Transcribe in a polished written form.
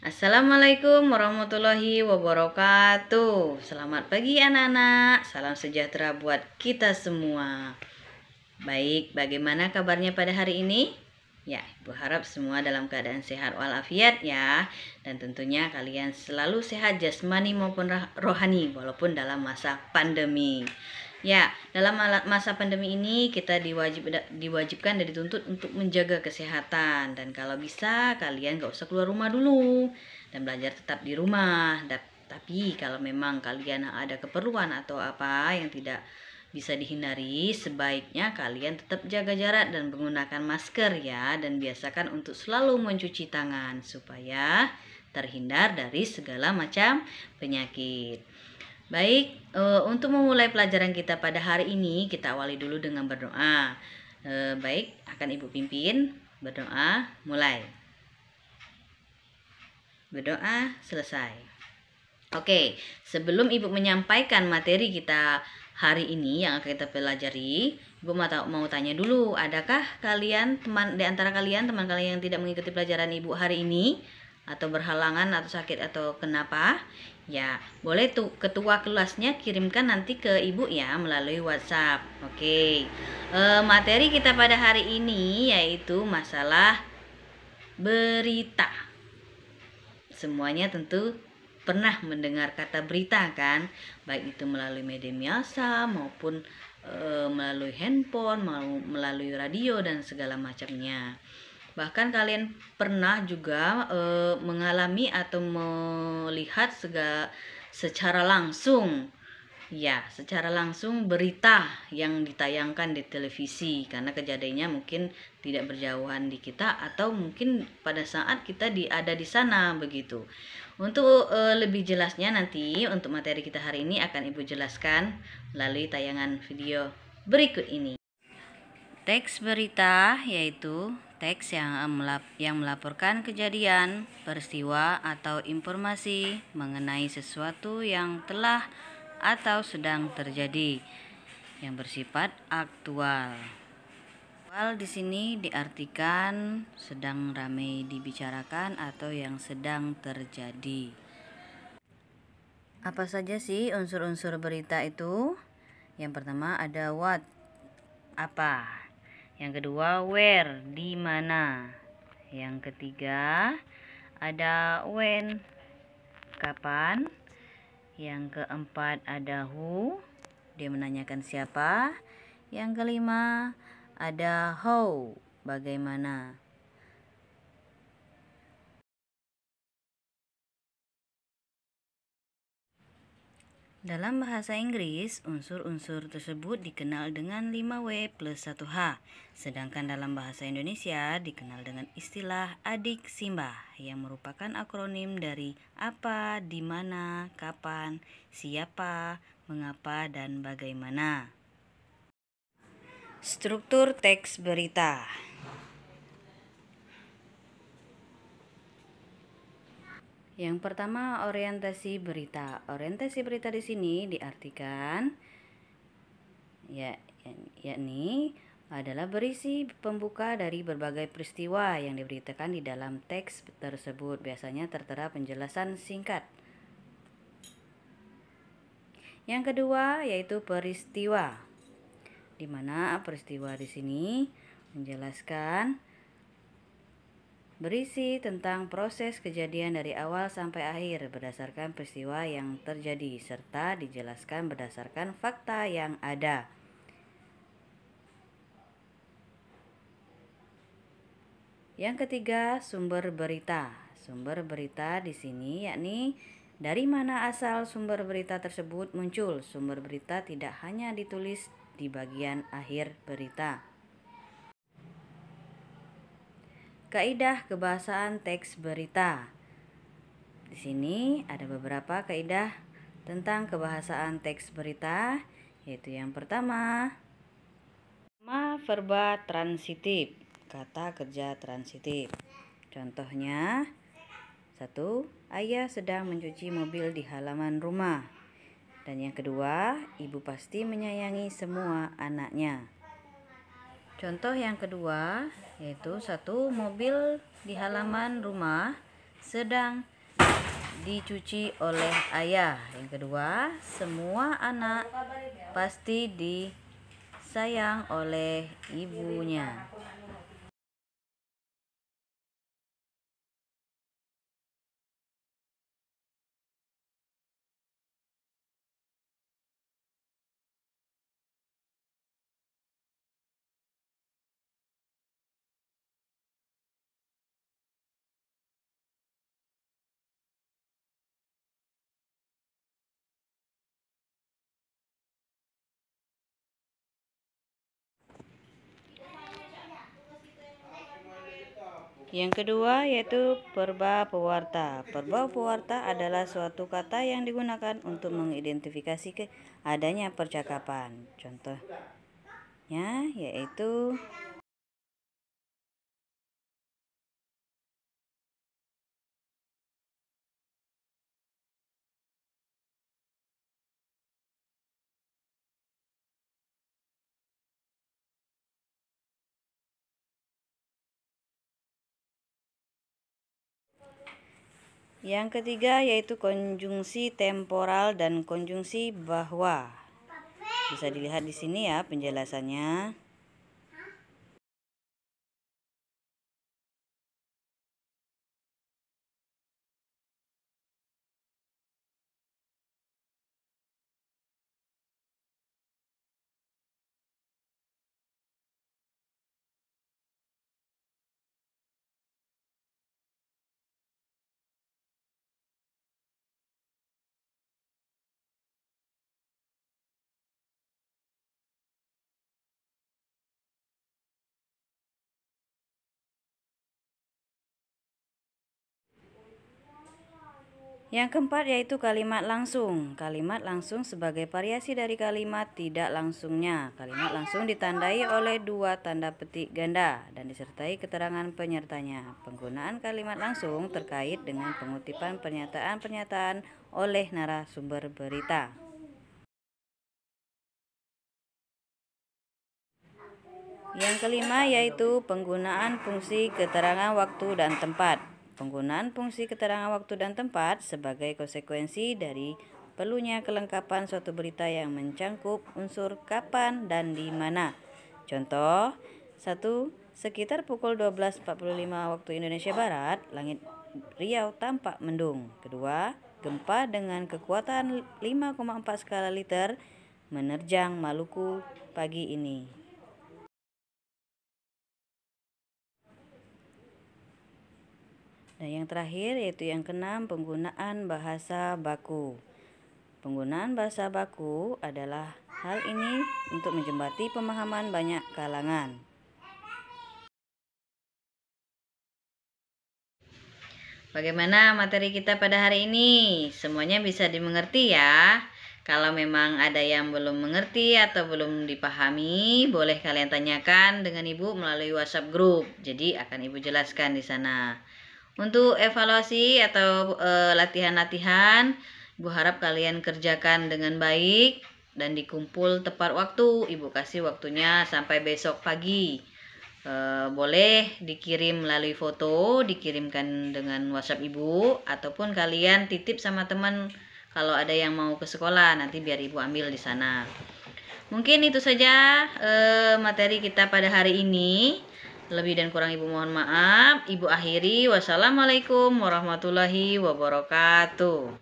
Assalamualaikum warahmatullahi wabarakatuh. Selamat pagi anak-anak. Salam sejahtera buat kita semua. Baik, bagaimana kabarnya pada hari ini? Ya, Ibu harap semua dalam keadaan sehat walafiat ya. Dan tentunya kalian selalu sehat jasmani maupun rohani walaupun dalam masa pandemi. Ya, dalam masa pandemi ini kita diwajibkan dan dituntut untuk menjaga kesehatan. Dan kalau bisa kalian gak usah keluar rumah dulu dan belajar tetap di rumah. Tapi kalau memang kalian ada keperluan atau apa yang tidak bisa dihindari, sebaiknya kalian tetap jaga jarak dan menggunakan masker ya. Dan biasakan untuk selalu mencuci tangan supaya terhindar dari segala macam penyakit. Baik, untuk memulai pelajaran kita pada hari ini, kita awali dulu dengan berdoa. Baik, akan Ibu pimpin. Berdoa, mulai. Berdoa, selesai. Oke, sebelum Ibu menyampaikan materi kita hari ini yang akan kita pelajari, Ibu mau tanya dulu, adakah kalian di antara kalian teman kalian yang tidak mengikuti pelajaran Ibu hari ini atau berhalangan atau sakit atau kenapa? Ya, boleh tuh ketua kelasnya kirimkan nanti ke Ibu ya melalui WhatsApp. Oke. Materi kita pada hari ini yaitu masalah berita. Semuanya tentu pernah mendengar kata berita kan, baik itu melalui media massa maupun melalui handphone, melalui radio dan segala macamnya. Bahkan kalian pernah juga mengalami atau melihat secara langsung secara langsung berita yang ditayangkan di televisi, karena kejadiannya mungkin tidak berjauhan di kita atau mungkin pada saat kita ada di sana begitu. Untuk lebih jelasnya nanti untuk materi kita hari ini akan Ibu jelaskan melalui tayangan video berikut ini. Teks berita yaitu teks yang melaporkan kejadian, peristiwa atau informasi mengenai sesuatu yang telah atau sedang terjadi yang bersifat aktual. Aktual di sini diartikan sedang ramai dibicarakan atau yang sedang terjadi. Apa saja sih unsur-unsur berita itu? Yang pertama ada what, apa. Yang kedua where, di mana. Yang ketiga ada when, kapan. Yang keempat ada who, dia menanyakan siapa. Yang kelima ada how, bagaimana. Dalam bahasa Inggris, unsur-unsur tersebut dikenal dengan 5W plus 1H. Sedangkan dalam bahasa Indonesia dikenal dengan istilah adik simbah yang merupakan akronim dari apa, di mana, kapan, siapa, mengapa, dan bagaimana. Struktur teks berita. Yang pertama, orientasi berita. Orientasi berita di sini diartikan yakni adalah berisi pembuka dari berbagai peristiwa yang diberitakan di dalam teks tersebut. Biasanya tertera penjelasan singkat. Yang kedua yaitu peristiwa, di mana peristiwa di sini menjelaskan berisi tentang proses kejadian dari awal sampai akhir berdasarkan peristiwa yang terjadi serta dijelaskan berdasarkan fakta yang ada. Yang ketiga, sumber berita. Sumber berita di sini yakni dari mana asal sumber berita tersebut muncul. Sumber berita tidak hanya ditulis di bagian akhir berita. Kaidah kebahasaan teks berita. Di sini ada beberapa kaidah tentang kebahasaan teks berita, yaitu yang pertama, verba transitif, kata kerja transitif. Contohnya, 1. Ayah sedang mencuci mobil di halaman rumah. Dan yang kedua, ibu pasti menyayangi semua anaknya. Contoh yang kedua yaitu 1. Mobil di halaman rumah sedang dicuci oleh ayah. Yang kedua, semua anak pasti disayang oleh ibunya. Yang kedua yaitu perba pewarta. Perba pewarta adalah suatu kata yang digunakan untuk mengidentifikasi adanya percakapan. Contohnya yaitu yang ketiga yaitu konjungsi temporal dan konjungsi bahwa. Bisa dilihat di sini ya penjelasannya. Yang keempat yaitu kalimat langsung. Kalimat langsung sebagai variasi dari kalimat tidak langsungnya. Kalimat langsung ditandai oleh dua tanda petik ganda dan disertai keterangan penyertanya. Penggunaan kalimat langsung terkait dengan pengutipan pernyataan-pernyataan oleh narasumber berita. Yang kelima yaitu penggunaan fungsi keterangan waktu dan tempat. Penggunaan fungsi keterangan waktu dan tempat sebagai konsekuensi dari perlunya kelengkapan suatu berita yang mencangkup unsur kapan dan di mana. Contoh, 1. Sekitar pukul 12.45 waktu Indonesia Barat, langit Riau tampak mendung. Kedua, gempa dengan kekuatan 5,4 skala Richter menerjang Maluku pagi ini. Dan yang terakhir yaitu yang keenam, penggunaan bahasa baku. Penggunaan bahasa baku adalah hal ini untuk menjembati pemahaman banyak kalangan. Bagaimana materi kita pada hari ini? Semuanya bisa dimengerti ya? Kalau memang ada yang belum mengerti atau belum dipahami, boleh kalian tanyakan dengan Ibu melalui WhatsApp grup. Jadi akan Ibu jelaskan di sana. Untuk evaluasi atau latihan-latihan, Ibu harap kalian kerjakan dengan baik dan dikumpul tepat waktu. Ibu kasih waktunya sampai besok pagi. Boleh dikirim melalui foto, dikirimkan dengan WhatsApp Ibu, ataupun kalian titip sama teman kalau ada yang mau ke sekolah, nanti biar Ibu ambil di sana. Mungkin itu saja materi kita pada hari ini. Lebih dan kurang Ibu mohon maaf. Ibu akhiri. Wassalamualaikum warahmatullahi wabarakatuh.